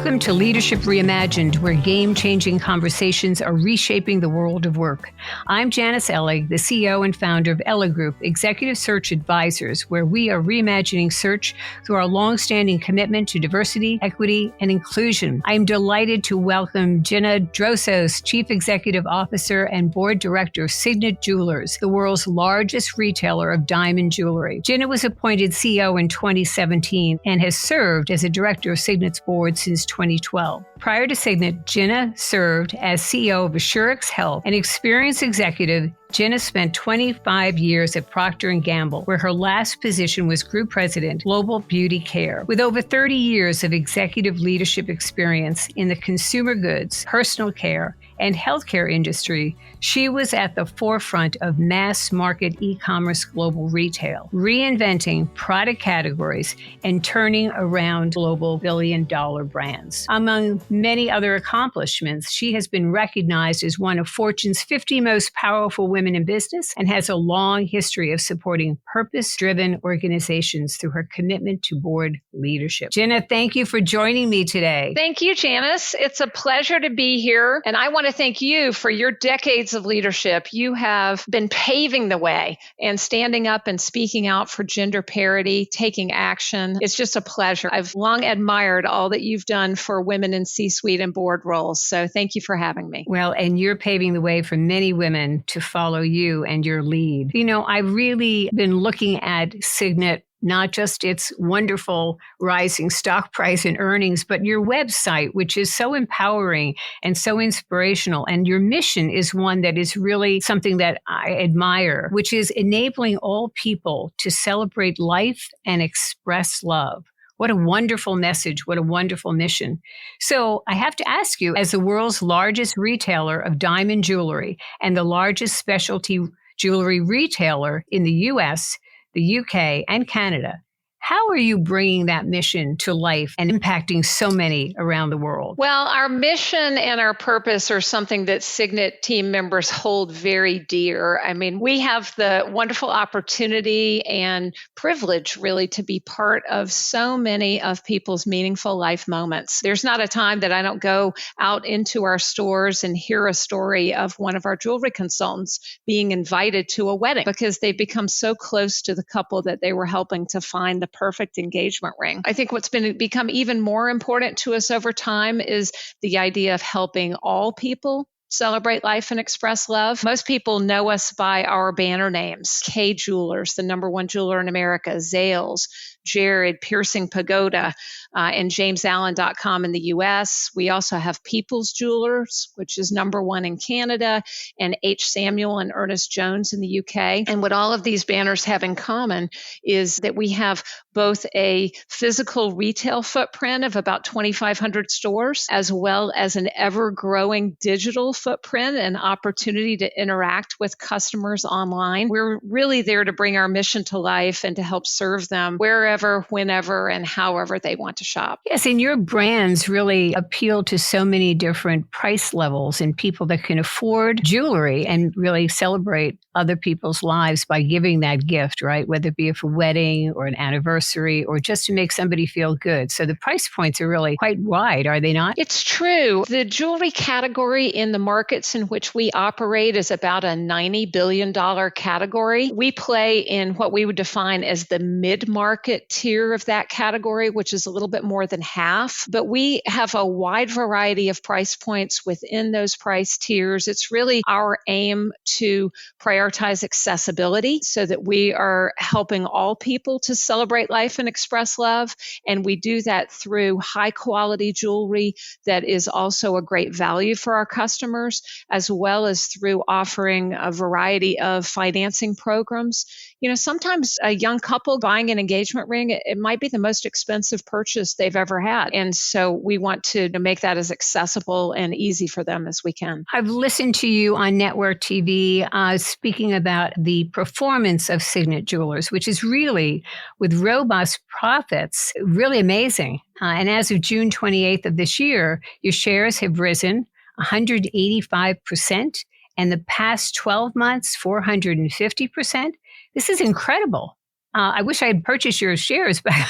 Welcome to Leadership Reimagined, where game-changing conversations are reshaping the world of work. I'm Janice, the CEO and founder of Ellig Group, Executive Search Advisors, where we are reimagining search through our long-standing commitment to diversity, equity, and inclusion. I am delighted to welcome Gina Drosos, Chief Executive Officer and Board Director of Signet Jewelers, the world's largest retailer of diamond jewelry. Gina was appointed CEO in 2017 and has served as a director of Signet's board since 2012. Prior to Signet, Gina served as CEO of Assurix Health, an experienced executive. Gina spent 25 years at Procter & Gamble, where her last position was Group President, Global Beauty Care. With over 30 years of executive leadership experience in the consumer goods, personal care, and healthcare industry, she was at the forefront of mass market e-commerce global retail, reinventing product categories and turning around global billion-dollar brands. Among many other accomplishments, she has been recognized as one of Fortune's 50 most powerful women in business and has a long history of supporting purpose-driven organizations through her commitment to board leadership. Gina, thank you for joining me today. Thank you, Janice. It's a pleasure to be here. And I want to thank you for your decades of leadership. You have been paving the way and standing up and speaking out for gender parity, taking action. It's just a pleasure. I've long admired all that you've done for women in C-suite and board roles. So thank you for having me. Well, and you're paving the way for many women to follow you and your lead. You know, I've really been looking at Signet, not just its wonderful rising stock price and earnings, but your website, which is so empowering and so inspirational. And your mission is one that is really something that I admire, which is enabling all people to celebrate life and express love. What a wonderful message. What a wonderful mission. So I have to ask you, as the world's largest retailer of diamond jewelry and the largest specialty jewelry retailer in the US, the UK, and Canada, how are you bringing that mission to life and impacting so many around the world? Well, our mission and our purpose are something that Signet team members hold very dear. I mean, we have the wonderful opportunity and privilege really to be part of so many of people's meaningful life moments. There's not a time that I don't go out into our stores and hear a story of one of our jewelry consultants being invited to a wedding because they've become so close to the couple that they were helping to find the perfect engagement ring. I think what's become even more important to us over time is the idea of helping all people celebrate life and express love. Most people know us by our banner names: Kay Jewelers, the #1 jeweler in America; Zales, Jared, Piercing Pagoda, and JamesAllen.com in the US. We also have People's Jewelers, which is #1 in Canada, and H. Samuel and Ernest Jones in the UK. And what all of these banners have in common is that we have both a physical retail footprint of about 2,500 stores, as well as an ever-growing digital footprint and opportunity to interact with customers online. We're really there to bring our mission to life and to help serve them wherever, whenever, and however they want to shop. Yes, and your brands really appeal to so many different price levels and people that can afford jewelry and really celebrate other people's lives by giving that gift, right? Whether it be for a wedding or an anniversary or just to make somebody feel good. So the price points are really quite wide, are they not? It's true. The jewelry category in the markets in which we operate is about a $90 billion category. We play in what we would define as the mid-market tier of that category, which is a little bit more than half. But we have a wide variety of price points within those price tiers. It's really our aim to prioritize accessibility so that we are helping all people to celebrate life and express love. And we do that through high quality jewelry that is also a great value for our customers, as well as through offering a variety of financing programs. You know, sometimes a young couple buying an engagement ring, it might be the most expensive purchase they've ever had. And so we want to make that as accessible and easy for them as we can. I've listened to you on network TV speaking about the performance of Signet Jewelers, which is really, with robust profits, really amazing. And as of June 28th of this year, your shares have risen 185%, and the past 12 months, 450%. This is incredible. I wish I had purchased your shares back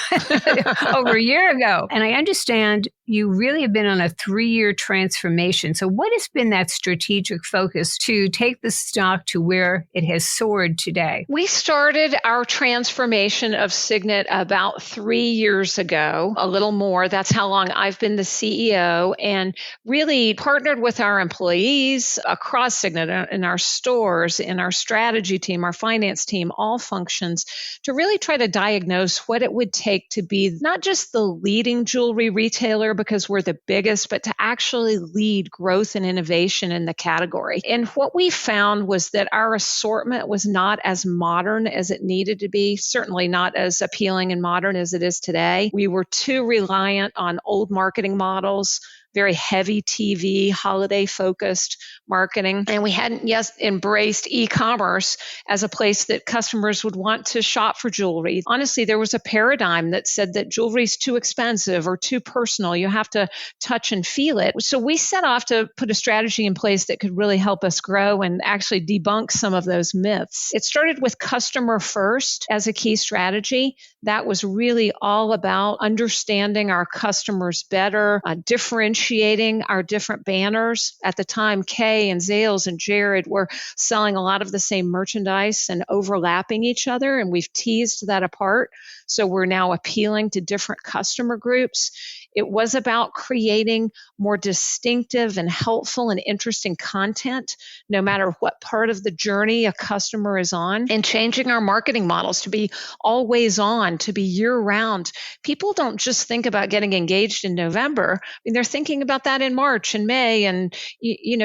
over a year ago. And I understand You really have been on a 3-year transformation. So what has been that strategic focus to take the stock to where it has soared today? We started our transformation of Signet about 3 years ago, a little more. That's how long I've been the CEO, and really partnered with our employees across Signet in our stores, in our strategy team, our finance team, all functions, to really try to diagnose what it would take to be not just the leading jewelry retailer because we're the biggest, but to actually lead growth and innovation in the category. And what we found was that our assortment was not as modern as it needed to be, certainly not as appealing and modern as it is today. We were too reliant on old marketing models, very heavy TV, holiday focused marketing. And we hadn't yet embraced e-commerce as a place that customers would want to shop for jewelry. Honestly, there was a paradigm that said that jewelry is too expensive or too personal. You have to touch and feel it. So we set off to put a strategy in place that could really help us grow and actually debunk some of those myths. It started with customer first as a key strategy. That was really all about understanding our customers better, differentiating our different banners. At the time, Kay and Zales and Jared were selling a lot of the same merchandise and overlapping each other, and we've teased that apart. So we're now appealing to different customer groups. It was about creating more distinctive and helpful and interesting content, no matter what part of the journey a customer is on, and changing our marketing models to be always on, to be year round. People don't just think about getting engaged in November. I mean, they're thinking about that in March and May and,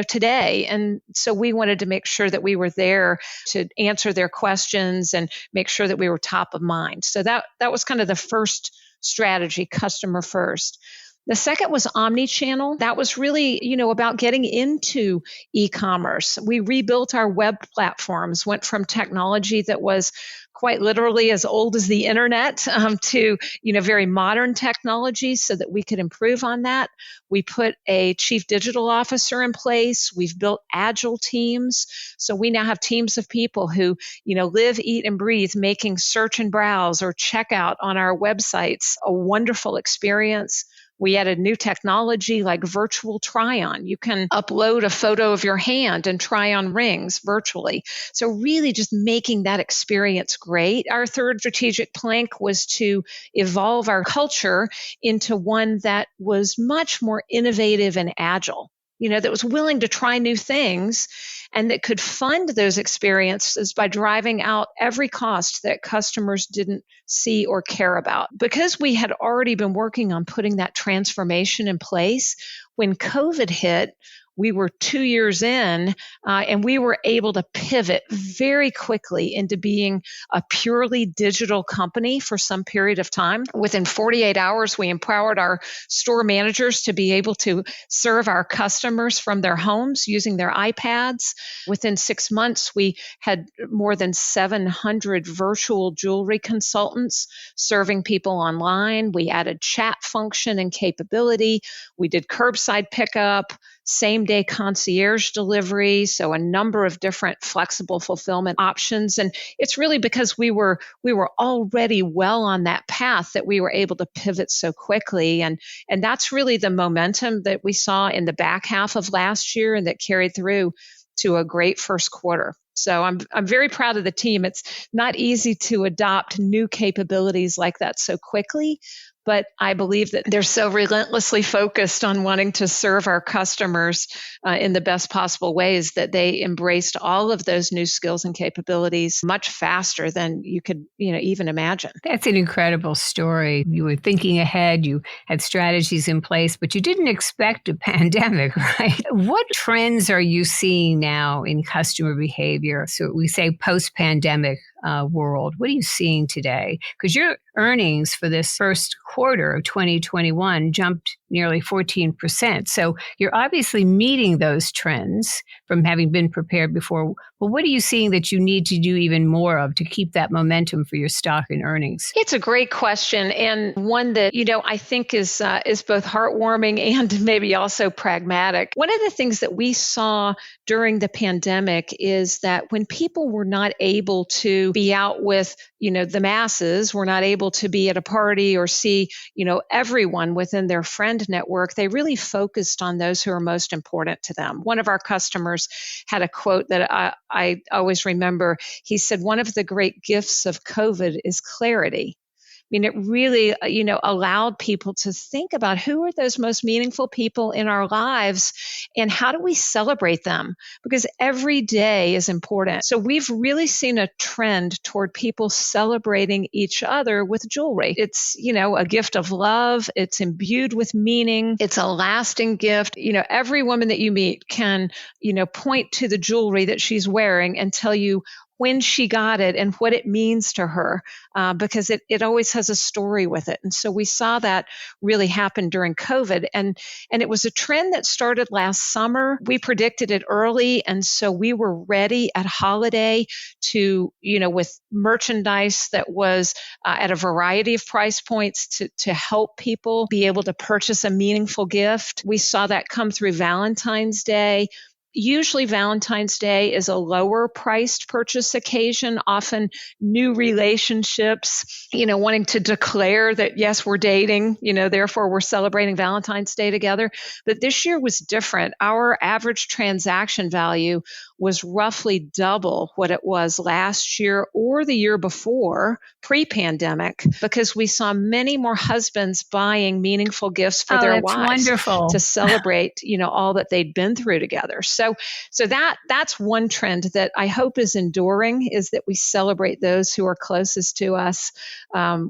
today. And so we wanted to make sure that we were there to answer their questions and make sure that we were top of mind. So that was kind of the first strategy, customer first. The second was omni-channel. That was really, about getting into e-commerce. We rebuilt our web platforms, went from technology that was quite literally as old as the internet to, very modern technology so that we could improve on that. We put a chief digital officer in place. We've built agile teams. So we now have teams of people who, live, eat, and breathe making search and browse or checkout on our websites a wonderful experience. We added new technology like virtual try-on. You can upload a photo of your hand and try on rings virtually. So really just making that experience great. Our third strategic plank was to evolve our culture into one that was much more innovative and agile, that was willing to try new things and that could fund those experiences by driving out every cost that customers didn't see or care about. Because we had already been working on putting that transformation in place, when COVID hit, we were 2 years in, and we were able to pivot very quickly into being a purely digital company for some period of time. Within 48 hours, we empowered our store managers to be able to serve our customers from their homes using their iPads. Within 6 months, we had more than 700 virtual jewelry consultants serving people online. We added chat function and capability. We did curbside pickup, same-day concierge delivery, so a number of different flexible fulfillment options. And it's really because we were already well on that path that we were able to pivot so quickly. And that's really the momentum that we saw in the back half of last year and that carried through to a great first quarter. So I'm very proud of the team. It's not easy to adopt new capabilities like that so quickly, but I believe that they're so relentlessly focused on wanting to serve our customers in the best possible ways that they embraced all of those new skills and capabilities much faster than you could, even imagine. That's an incredible story. You were thinking ahead, you had strategies in place, but you didn't expect a pandemic, right? What trends are you seeing now in customer behavior? So we say post-pandemic world. What are you seeing today? Because your earnings for this first quarter of 2021 jumped nearly 14%. So you're obviously meeting those trends from having been prepared before. But what are you seeing that you need to do even more of to keep that momentum for your stock and earnings? It's a great question, and one that, I think is both heartwarming and maybe also pragmatic. One of the things that we saw during the pandemic is that when people were not able to be out with, the masses, were not able to be at a party or see, everyone within their friend brand network, they really focused on those who are most important to them. One of our customers had a quote that I always remember. He said, "One of the great gifts of COVID is clarity." I mean, it really, allowed people to think about who are those most meaningful people in our lives and how do we celebrate them? Because every day is important. So we've really seen a trend toward people celebrating each other with jewelry. It's, a gift of love. It's imbued with meaning. It's a lasting gift. Every woman that you meet can, point to the jewelry that she's wearing and tell you when she got it and what it means to her, because it always has a story with it. And so we saw that really happen during COVID. And it was a trend that started last summer. We predicted it early. And so we were ready at holiday to, with merchandise that was at a variety of price points to help people be able to purchase a meaningful gift. We saw that come through Valentine's Day. Usually Valentine's Day is a lower priced purchase occasion, often new relationships, wanting to declare that, yes, we're dating, therefore we're celebrating Valentine's Day together. But this year was different. Our average transaction value was roughly double what it was last year or the year before, pre-pandemic, because we saw many more husbands buying meaningful gifts for their wives wonderful. To celebrate, all that they'd been through together. So that's one trend that I hope is enduring, is that we celebrate those who are closest to us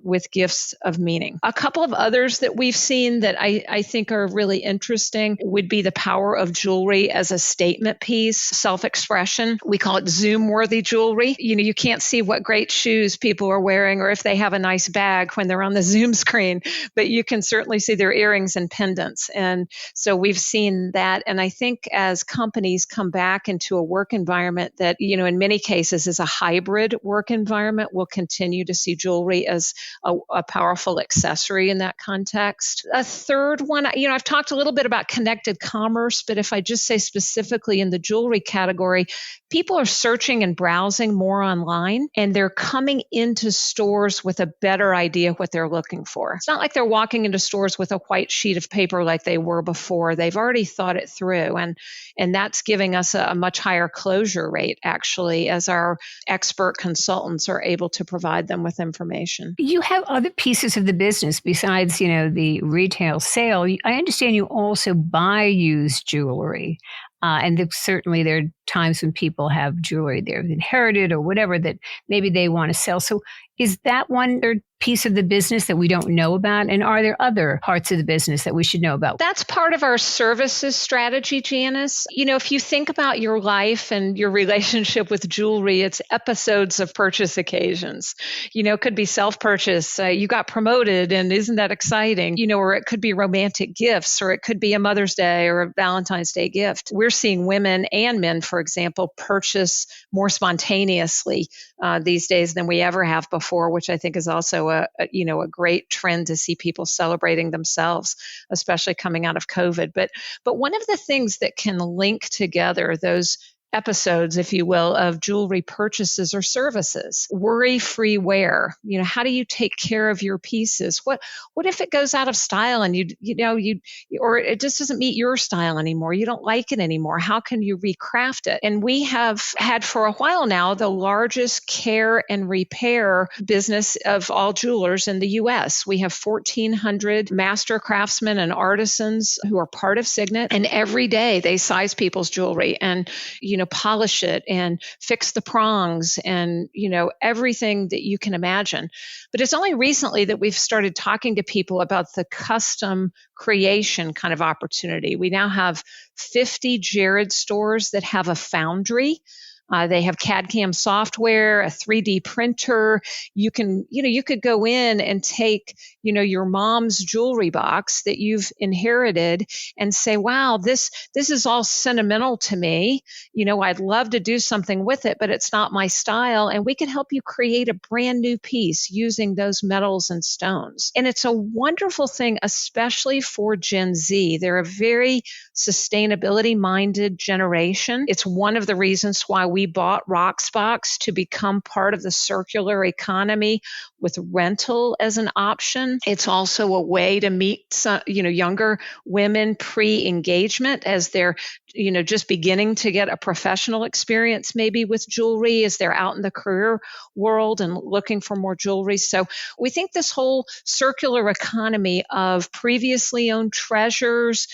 with gifts of meaning. A couple of others that we've seen that I think are really interesting would be the power of jewelry as a statement piece, self-expression. We call it Zoom-worthy jewelry. You can't see what great shoes people are wearing or if they have a nice bag when they're on the Zoom screen, but you can certainly see their earrings and pendants. And so we've seen that. And I think as companies come back into a work environment that, in many cases is a hybrid work environment, we'll continue to see jewelry as a powerful accessory in that context. A third one, I've talked a little bit about connected commerce, but if I just say specifically in the jewelry category, people are searching and browsing more online, and they're coming into stores with a better idea what they're looking for. It's not like they're walking into stores with a white sheet of paper like they were before. They've already thought it through, and that's giving us a much higher closure rate, actually, as our expert consultants are able to provide them with information. You have other pieces of the business besides, the retail sale. I understand you also buy used jewelry. And certainly there are times when people have jewelry they've inherited or whatever that maybe they want to sell. So is that one piece of the business that we don't know about? And are there other parts of the business that we should know about? That's part of our services strategy, Janice. If you think about your life and your relationship with jewelry, it's episodes of purchase occasions. It could be self-purchase. You got promoted and isn't that exciting? Or it could be romantic gifts, or it could be a Mother's Day or a Valentine's Day gift. We're seeing women and men, for example, purchase more spontaneously these days than we ever have before, which I think is also a great trend to see people celebrating themselves, especially coming out of COVID. But one of the things that can link together those episodes, if you will, of jewelry purchases or services. Worry-free wear. How do you take care of your pieces? What if it goes out of style and or it just doesn't meet your style anymore? You don't like it anymore. How can you recraft it? And we have had for a while now the largest care and repair business of all jewelers in the U.S. We have 1,400 master craftsmen and artisans who are part of Signet, and every day they size people's jewelry and polish it and fix the prongs and, everything that you can imagine. But it's only recently that we've started talking to people about the custom creation kind of opportunity. We now have 50 Jared stores that have a foundry. They have CAD/CAM software, a 3D printer. You could go in and take, your mom's jewelry box that you've inherited and say, wow, this is all sentimental to me. I'd love to do something with it, but it's not my style. And we can help you create a brand new piece using those metals and stones. And it's a wonderful thing, especially for Gen Z. They're a very sustainability-minded generation. It's one of the reasons why we bought Rocksbox to become part of the circular economy with rental as an option. It's also a way to meet some, younger women pre-engagement as they're just beginning to get a professional experience maybe with jewelry as they're out in the career world and looking for more jewelry. So we think this whole circular economy of previously owned treasures,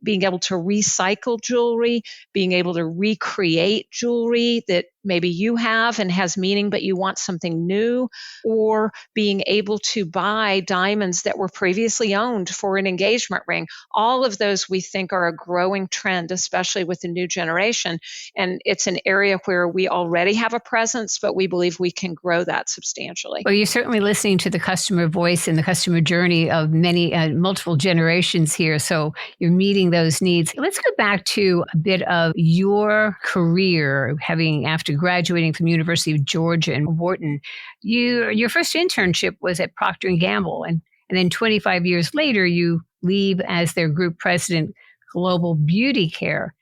being able to recycle jewelry, being able to recreate jewelry that maybe you have and has meaning, but you want something new, or being able to buy diamonds that were previously owned for an engagement ring. All of those we think are a growing trend, especially with the new generation. And it's an area where we already have a presence, but we believe we can grow that substantially. Well, you're certainly listening to the customer voice and the customer journey of many, multiple generations here. So you're meeting those needs. Let's go back to a bit of your career, after graduating from University of Georgia in Wharton. Your first internship was at Procter & Gamble, and then 25 years later, you leave as their group president, Global Beauty Care.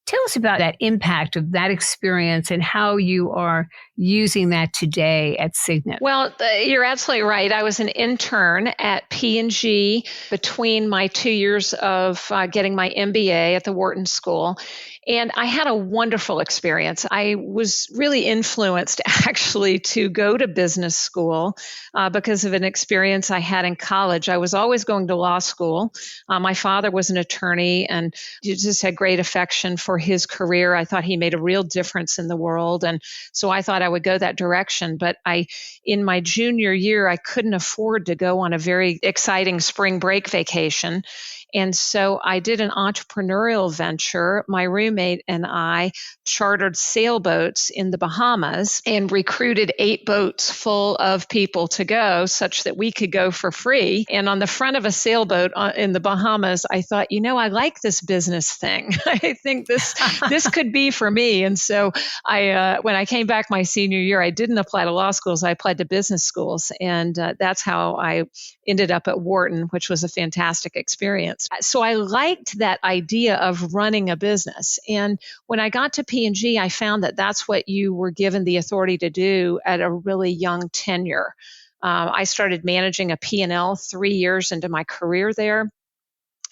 Tell us about that impact of that experience and how you are using that today at Signet. Well, you're absolutely right. I was an intern at P&G between my 2 years of getting my MBA at the Wharton School. And I had a wonderful experience. I was really influenced actually to go to business school because of an experience I had in college. I was always going to law school. My father was an attorney and just had great affection for his career. I thought he made a real difference in the world. And so I thought I would go that direction. But in my junior year, I couldn't afford to go on a very exciting spring break vacation. And so I did an entrepreneurial venture. My roommate and I chartered sailboats in the Bahamas and recruited 8 boats full of people to go such that we could go for free. And on the front of a sailboat in the Bahamas, I thought, I like this business thing. I think this could be for me. And so when I came back my senior year, I didn't apply to law schools. I applied to business schools. And that's how I ended up at Wharton, which was a fantastic experience. So I liked that idea of running a business. And when I got to P&G, I found that that's what you were given the authority to do at a really young tenure. I started managing a P&L 3 years into my career there.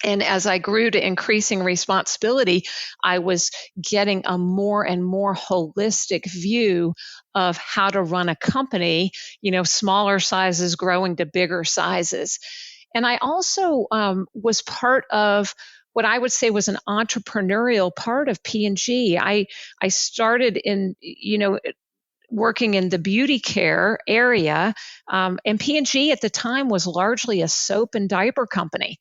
And as I grew to increasing responsibility, I was getting a more and more holistic view of how to run a company, smaller sizes growing to bigger sizes. And I also was part of what I would say was an entrepreneurial part of P&G. I started in, working in the beauty care area, and P&G at the time was largely a soap and diaper company.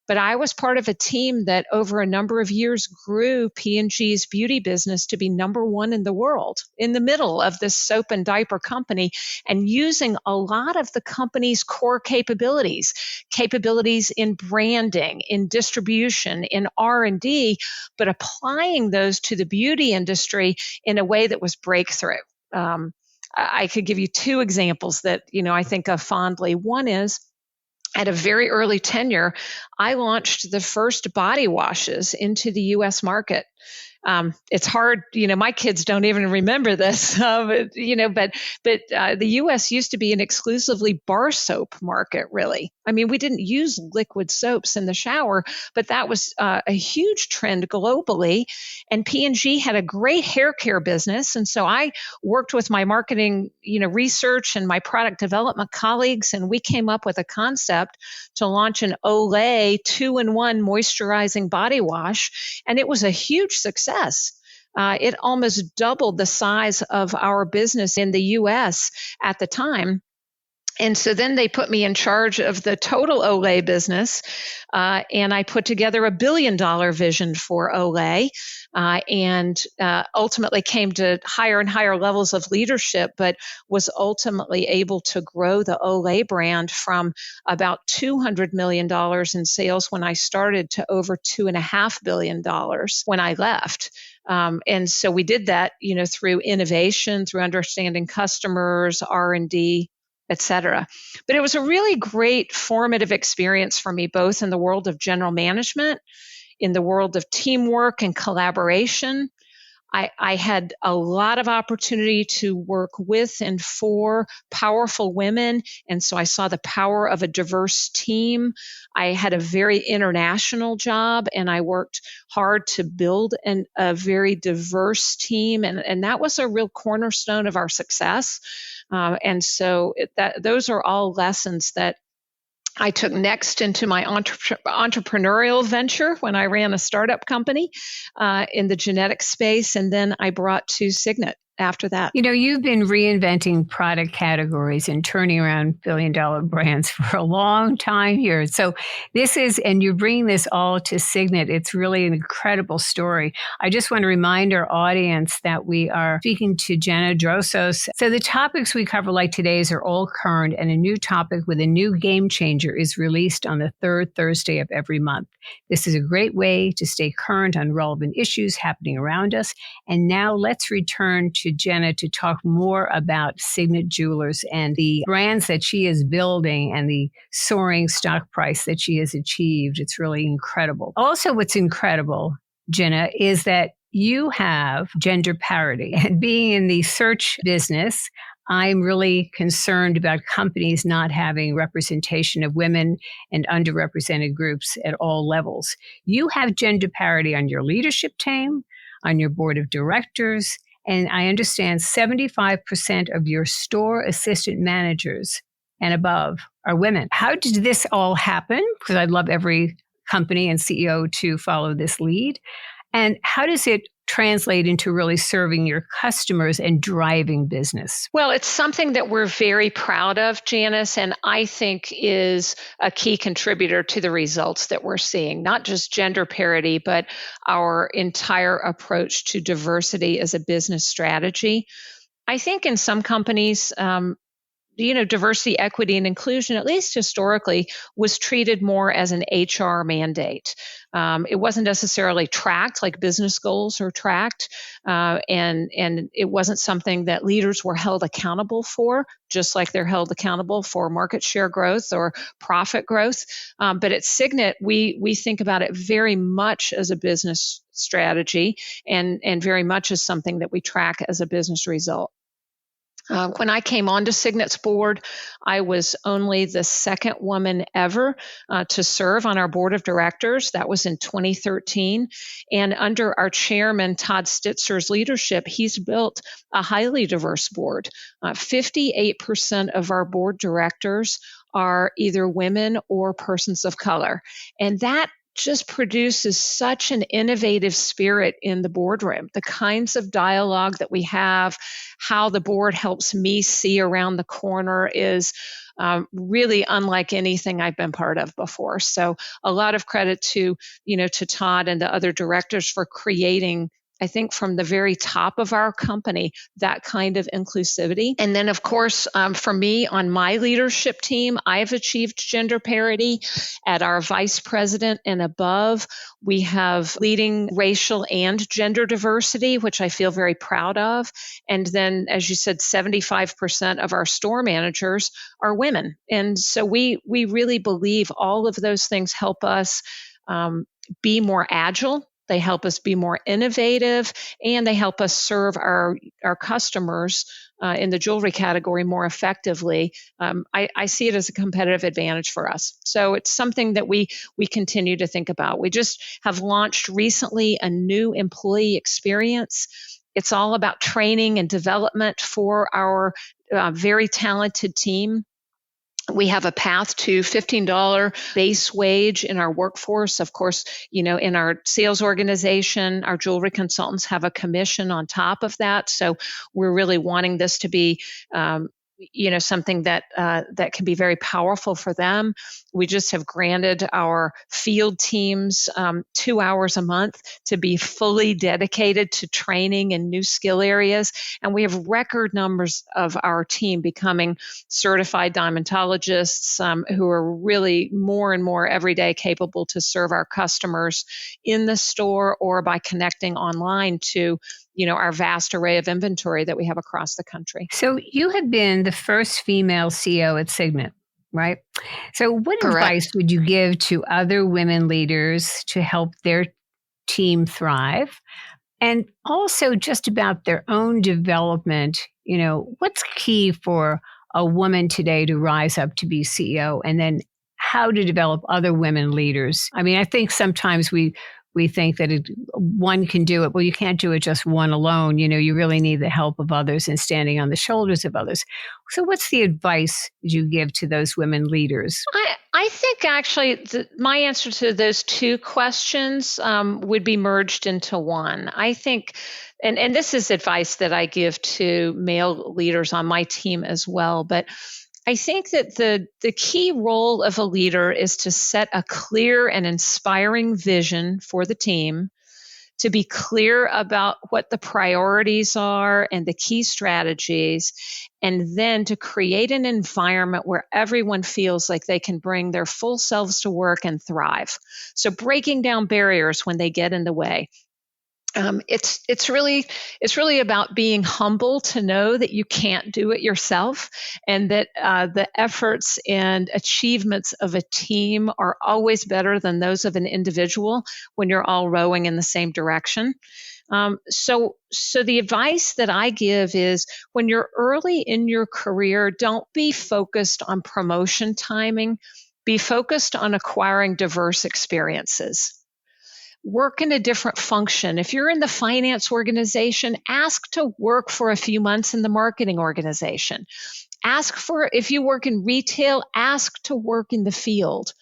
But I was part of a team that over a number of years grew P&G's beauty business to be number 1 in the world, in the middle of this soap and diaper company, and using a lot of the company's core capabilities in branding, in distribution, in R&D, but applying those to the beauty industry in a way that was breakthrough. I could give you 2 examples that, I think of fondly. One is, at a very early tenure, I launched the first body washes into the U.S. market. It's hard, my kids don't even remember this, but the U.S. used to be an exclusively bar soap market, really. I mean, we didn't use liquid soaps in the shower, but that was a huge trend globally. And P&G had a great hair care business. And so I worked with my marketing, research and my product development colleagues, and we came up with a concept to launch an Olay 2-in-1 moisturizing body wash. And it was a huge success. It almost doubled the size of our business in the U.S. at the time. And so then they put me in charge of the total Olay business, and I put together $1 billion vision for Olay, and ultimately came to higher and higher levels of leadership, but was ultimately able to grow the Olay brand from about $200 million in sales when I started to over $2.5 billion when I left. And so we did that, through innovation, through understanding customers, R&D, et cetera. But it was a really great formative experience for me, both in the world of general management, in the world of teamwork and collaboration. I had a lot of opportunity to work with and for powerful women. And so I saw the power of a diverse team. I had a very international job, and I worked hard to build a very diverse team. And that was a real cornerstone of our success. Those are all lessons that I took next into my entrepreneurial venture when I ran a startup company in the genetic space. And then I brought to Signet after that. You've been reinventing product categories and turning around billion-dollar brands for a long time here. So and you're bringing this all to Signet. It's really an incredible story. I just want to remind our audience that we are speaking to Gina Drosos. So the topics we cover like today's are all current, and a new topic with a new game changer is released on the third Thursday of every month. This is a great way to stay current on relevant issues happening around us. And now let's return to Gina to talk more about Signet Jewelers and the brands that she is building and the soaring stock price that she has achieved. It's really incredible. Also, what's incredible, Gina, is that you have gender parity. And being in the search business, I'm really concerned about companies not having representation of women and underrepresented groups at all levels. You have gender parity on your leadership team, on your board of directors, and I understand 75% of your store assistant managers and above are women. How did this all happen? Because I'd love every company and CEO to follow this lead. And how does it translate into really serving your customers and driving business? Well, it's something that we're very proud of, Janice, and I think is a key contributor to the results that we're seeing, not just gender parity, but our entire approach to diversity as a business strategy. I think in some companies, diversity, equity, and inclusion, at least historically, was treated more as an HR mandate. It wasn't necessarily tracked like business goals are tracked, and it wasn't something that leaders were held accountable for, just like they're held accountable for market share growth or profit growth. But at Signet, we think about it very much as a business strategy and very much as something that we track as a business result. When I came onto Signet's board, I was only the second woman ever to serve on our board of directors. That was in 2013. And under our chairman, Todd Stitzer's leadership, he's built a highly diverse board. 58% of our board directors are either women or persons of color. And that just produces such an innovative spirit in the boardroom. The kinds of dialogue that we have, how the board helps me see around the corner is really unlike anything I've been part of before. So a lot of credit to Todd and the other directors for creating, I think, from the very top of our company, that kind of inclusivity. And then, of course, for me on my leadership team, I've achieved gender parity at our vice president and above. We have leading racial and gender diversity, which I feel very proud of. And then, as you said, 75% of our store managers are women. And so we really believe all of those things help us be more agile. They help us be more innovative, and they help us serve our customers in the jewelry category more effectively. I see it as a competitive advantage for us. So it's something that we continue to think about. We just have launched recently a new employee experience. It's all about training and development for our very talented team. We have a path to $15 base wage in our workforce. Of course, in our sales organization, our jewelry consultants have a commission on top of that. So we're really wanting this to be something that can be very powerful for them. We just have granted our field teams 2 hours a month to be fully dedicated to training in new skill areas. And we have record numbers of our team becoming certified diamondologists who are really more and more every day capable to serve our customers in the store or by connecting online to our vast array of inventory that we have across the country. So you have been the first female CEO at Signet, right? So what Correct. Advice would you give to other women leaders to help their team thrive? And also just about their own development, what's key for a woman today to rise up to be CEO, and then how to develop other women leaders. I mean, I think sometimes we think that one can do it. Well, you can't do it just one alone. You really need the help of others and standing on the shoulders of others. So what's the advice you give to those women leaders? I think actually my answer to those two questions would be merged into one. I think, and this is advice that I give to male leaders on my team as well, but I think that the key role of a leader is to set a clear and inspiring vision for the team, to be clear about what the priorities are and the key strategies, and then to create an environment where everyone feels like they can bring their full selves to work and thrive. So breaking down barriers when they get in the way. It's really about being humble to know that you can't do it yourself, and that the efforts and achievements of a team are always better than those of an individual when you're all rowing in the same direction. So the advice that I give is, when you're early in your career, don't be focused on promotion timing. Be focused on acquiring diverse experiences. Work in a different function. If you're in the finance organization, ask to work for a few months in the marketing organization. If you work in retail, ask to work in the field.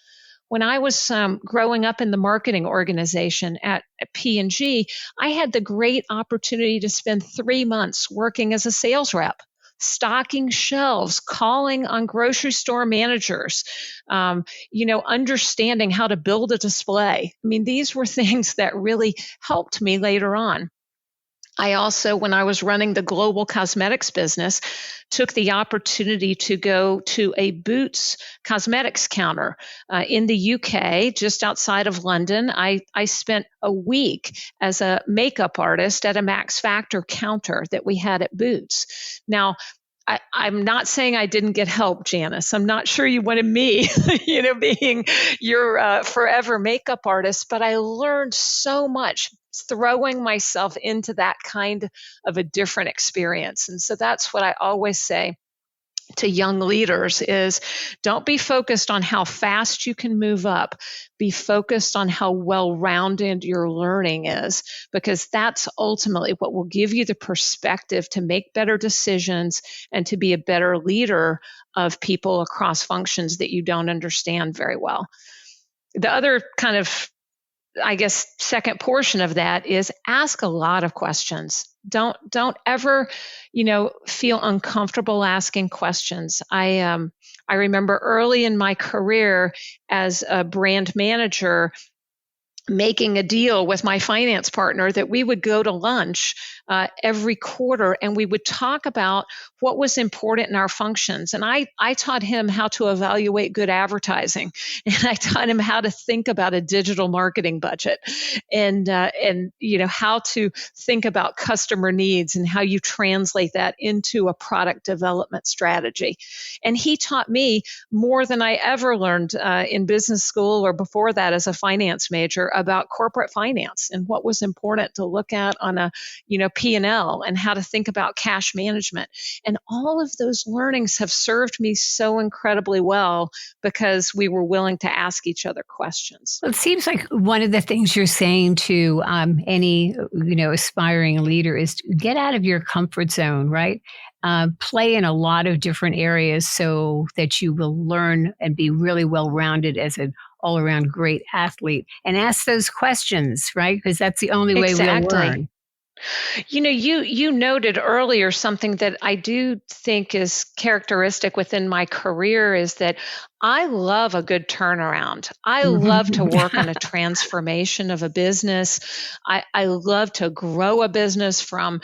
When I was growing up in the marketing organization at P&G, I had the great opportunity to spend 3 months working as a sales rep, stocking shelves, calling on grocery store managers, understanding how to build a display. I mean, these were things that really helped me later on. I also, when I was running the global cosmetics business, took the opportunity to go to a Boots cosmetics counter in the UK, just outside of London. I spent a week as a makeup artist at a Max Factor counter that we had at Boots. Now, I'm not saying I didn't get help, Janice. I'm not sure you wanted me, being your forever makeup artist, but I learned so much throwing myself into that kind of a different experience. And so that's what I always say to young leaders is, don't be focused on how fast you can move up. Be focused on how well-rounded your learning is, because that's ultimately what will give you the perspective to make better decisions and to be a better leader of people across functions that you don't understand very well. The other kind of, I guess, second portion of that is ask a lot of questions. Don't ever, feel uncomfortable asking questions. I remember early in my career as a brand manager, making a deal with my finance partner that we would go to lunch every quarter, and we would talk about what was important in our functions. And I taught him how to evaluate good advertising, and I taught him how to think about a digital marketing budget, and how to think about customer needs and how you translate that into a product development strategy. And he taught me more than I ever learned in business school or before that as a finance major about corporate finance and what was important to look at on a P&L, and how to think about cash management. And all of those learnings have served me so incredibly well because we were willing to ask each other questions. Well, it seems like one of the things you're saying to any aspiring leader is to get out of your comfort zone, right? Play in a lot of different areas so that you will learn and be really well-rounded as an all-around great athlete, and ask those questions, right? Because that's the only way we'll learn. You noted earlier something that I do think is characteristic within my career, is that I love a good turnaround. I love to work on a transformation of a business. I love to grow a business from,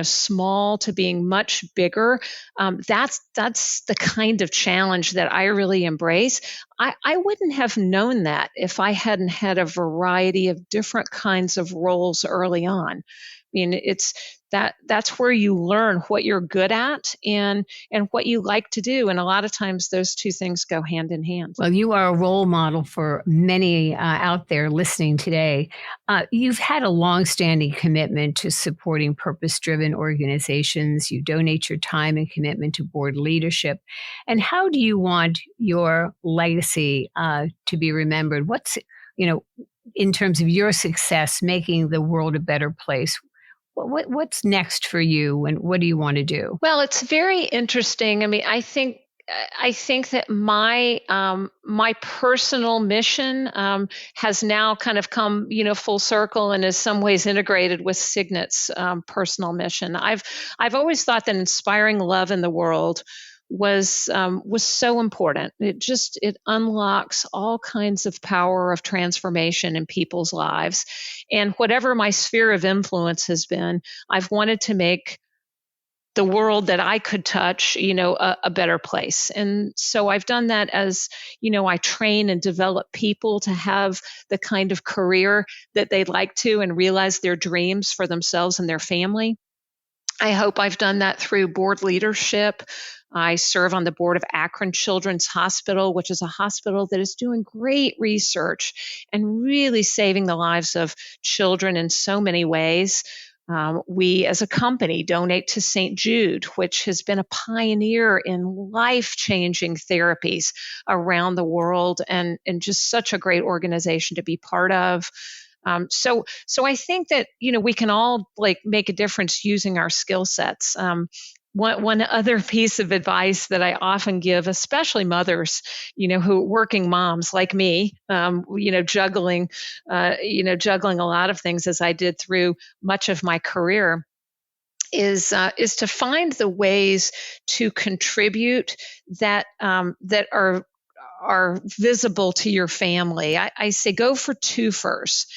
small to being much bigger. That's the kind of challenge that I really embrace. I wouldn't have known that if I hadn't had a variety of different kinds of roles early on. I mean, that's where you learn what you're good at and what you like to do. And a lot of times those two things go hand in hand. Well, you are a role model for many out there listening today. You've had a longstanding commitment to supporting purpose-driven organizations. You donate your time and commitment to board leadership. And how do you want your legacy to be remembered? What's, in terms of your success, making the world a better place? What's next for you, and what do you want to do? Well, it's very interesting. I mean, I think that my personal mission has now kind of come, full circle and is some ways integrated with Signet's personal mission. I've always thought that inspiring love in the world was so important. It unlocks all kinds of power of transformation in people's lives. And whatever my sphere of influence has been, I've wanted to make the world that I could touch, a better place. And so I've done that as, I train and develop people to have the kind of career that they'd like to and realize their dreams for themselves and their family. I hope I've done that through board leadership. I serve on the board of Akron Children's Hospital, which is a hospital that is doing great research and really saving the lives of children in so many ways. We, as a company, donate to St. Jude, which has been a pioneer in life-changing therapies around the world, and just such a great organization to be part of. So I think that, we can all make a difference using our skill sets. One other piece of advice that I often give, especially mothers, who working moms like me, juggling a lot of things as I did through much of my career, is to find the ways to contribute that are visible to your family. I say go for two first.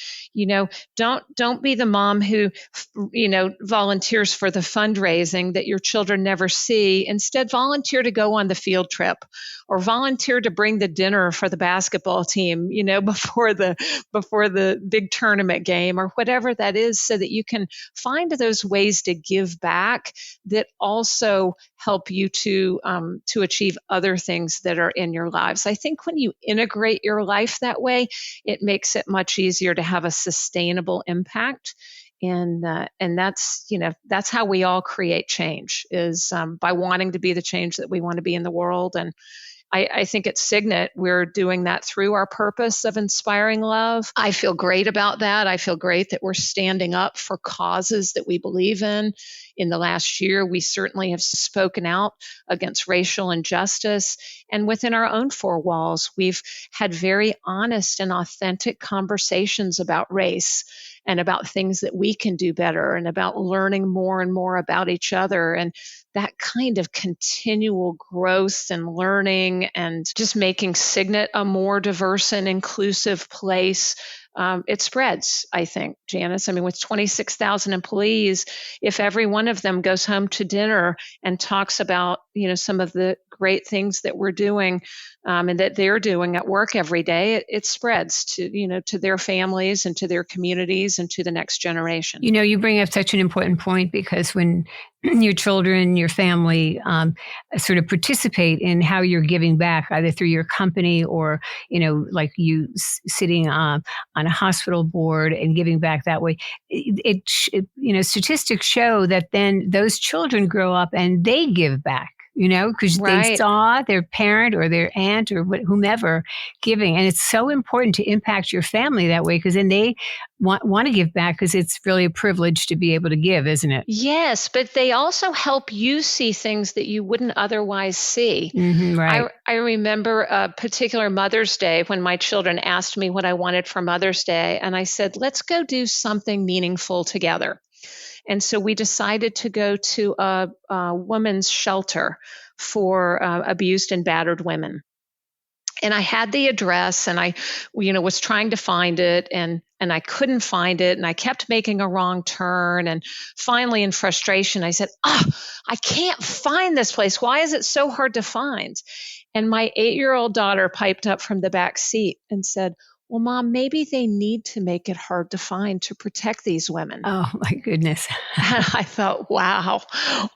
Don't be the mom who, volunteers for the fundraising that your children never see. Instead, volunteer to go on the field trip, or volunteer to bring the dinner for the basketball team, before the big tournament game, or whatever that is, so that you can find those ways to give back that also help you to achieve other things that are in your lives. I think when you integrate your life that way, it makes it much easier to have a sustainable impact. And that's how we all create change, is by wanting to be the change that we want to be in the world. And I think at Signet, we're doing that through our purpose of inspiring love. I feel great about that. I feel great that we're standing up for causes that we believe in. In the last year, we certainly have spoken out against racial injustice. And within our own four walls, we've had very honest and authentic conversations about race and about things that we can do better, and about learning more and more about each other. And that kind of continual growth and learning, and just making Signet a more diverse and inclusive place. It spreads, I think, Janice. I mean, with 26,000 employees, if every one of them goes home to dinner and talks about, some of the great things that we're doing and that they're doing at work every day, it spreads to, to their families and to their communities and to the next generation. You bring up such an important point, because when your children, your family sort of participate in how you're giving back, either through your company or, like you sitting on a hospital board and giving back that way, statistics show that then those children grow up and they give back. Because they saw their parent or their aunt or whomever giving. And it's so important to impact your family that way, because then they want to give back, because it's really a privilege to be able to give, isn't it? Yes, but they also help you see things that you wouldn't otherwise see. Mm-hmm, right. I remember a particular Mother's Day when my children asked me what I wanted for Mother's Day. And I said, let's go do something meaningful together. And so we decided to go to a women's shelter for abused and battered women. And I had the address, and I, was trying to find it, and I couldn't find it, and I kept making a wrong turn. And finally, in frustration, I said, I can't find this place. Why is it so hard to find? And my 8-year-old daughter piped up from the back seat and said, well, Mom, maybe they need to make it hard to find to protect these women. Oh, my goodness. And I thought, wow.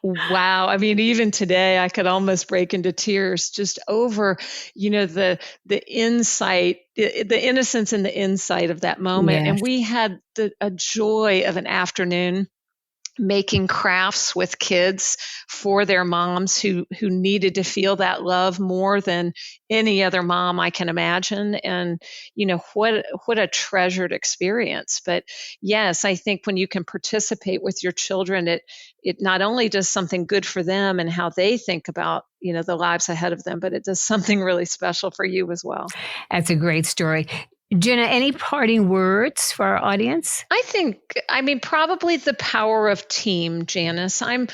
I mean, even today, I could almost break into tears just over, the insight, the innocence and the insight of that moment. Yes. And we had a joy of an afternoon making crafts with kids for their moms who needed to feel that love more than any other mom I can imagine. And what a treasured experience. But yes, I think when you can participate with your children, it not only does something good for them and how they think about the lives ahead of them, but it does something really special for you as well. That's a great story. Jenna, any parting words for our audience? I mean, probably the power of team, Janice. I'm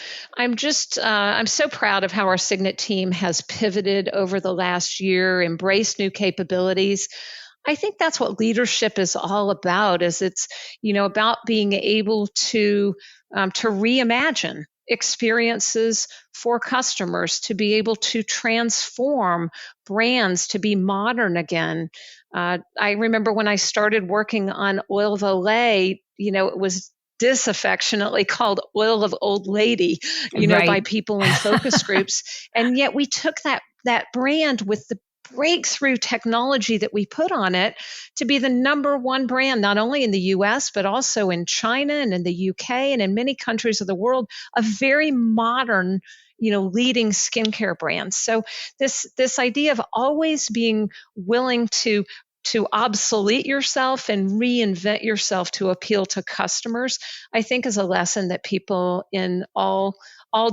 so proud of how our Signet team has pivoted over the last year, embraced new capabilities. I think that's what leadership is all about, is it's, about being able to reimagine experiences for customers, to be able to transform brands to be modern again. I remember when I started working on Oil of Olay, it was disaffectionately called Oil of Old Lady, Right. by people in focus groups. And yet we took that brand with the breakthrough technology that we put on it to be the number one brand, not only in the US, but also in China and in the UK and in many countries of the world, a very modern, leading skincare brand. So this idea of always being willing to obsolete yourself and reinvent yourself to appeal to customers, I think is a lesson that people in all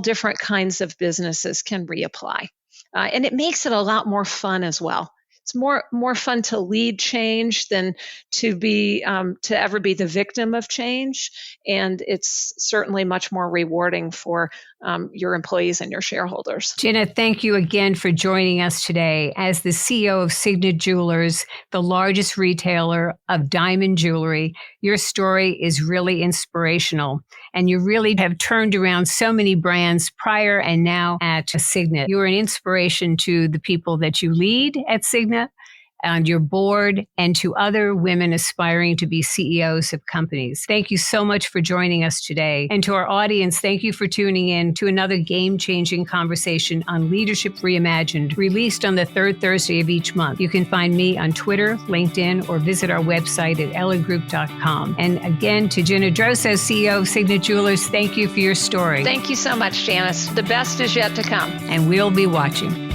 different kinds of businesses can reapply. And it makes it a lot more fun as well. It's more fun to lead change than to ever be the victim of change. And it's certainly much more rewarding for your employees and your shareholders. Gina, thank you again for joining us today. As the CEO of Signet Jewelers, the largest retailer of diamond jewelry, your story is really inspirational. And you really have turned around so many brands prior and now at Signet. You're an inspiration to the people that you lead at Signet, and your board, and to other women aspiring to be CEOs of companies. Thank you so much for joining us today. And to our audience, thank you for tuning in to another game-changing conversation on Leadership Reimagined, released on the third Thursday of each month. You can find me on Twitter, LinkedIn, or visit our website at elliggroup.com. And again, to Gina Drosos, CEO of Signet Jewelers, thank you for your story. Thank you so much, Janice. The best is yet to come. And we'll be watching.